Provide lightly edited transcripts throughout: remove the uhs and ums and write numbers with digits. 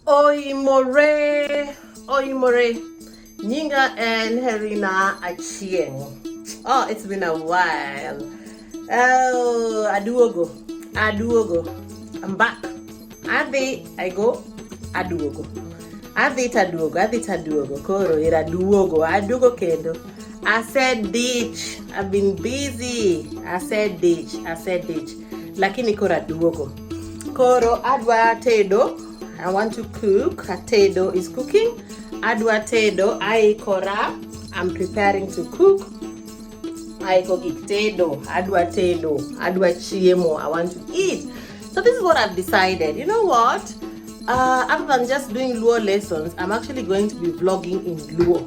Oi more, Nyinga and Herina Achieng. Oh, it's been a while. Oh, Aduogo. I'm back. I go. Aduogo. Taduogo. Koro, Iraduogo. Aduogo kendo. I said ditch. I've been busy. I said ditch. Lakini kora duogo. Koro, adwa tedo. I want to cook. Tedo is cooking. Adwa tedo. Kora. I'm preparing to cook. Tedo. Adwa chiemo. I want to eat. So this is what I've decided. You know what? Other than just doing LUO lessons, I'm actually going to be vlogging in LUO.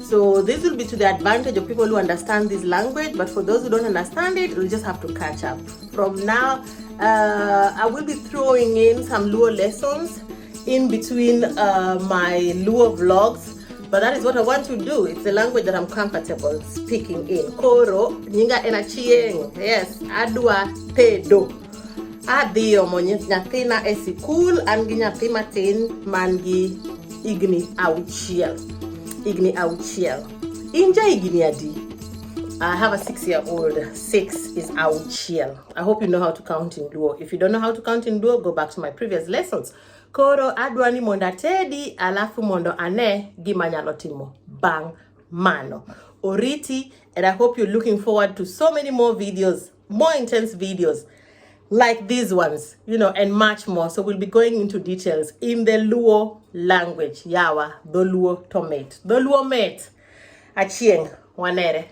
So this will be to the advantage of people who understand this language, but for those who don't understand it, you'll just have to catch up. From now, I will be throwing in some LUO lessons in between my LUO vlogs, but that is what I want to do. It's the language that I'm comfortable speaking in. Koro, Nyinga and Achieng. Yes, Adwa Tedo. Adio monye nyathina e sikul an gi nyathi matin mangi igni auchiel. Inja igni adi. I have a 6-year-old. 6 is auchiel. I hope you know how to count in LUO. If you don't know how to count in LUO, go back to my previous lessons. Koro adwani monda tedi alafu mondo ane gima nyalo timo bang mano. Oriti, and I hope you're looking forward to so many more videos, more intense videos like these ones, and much more. So we'll be going into details in the LUO language. Yawa, the LUO tomate. The LUO mate. Achieng, wanere.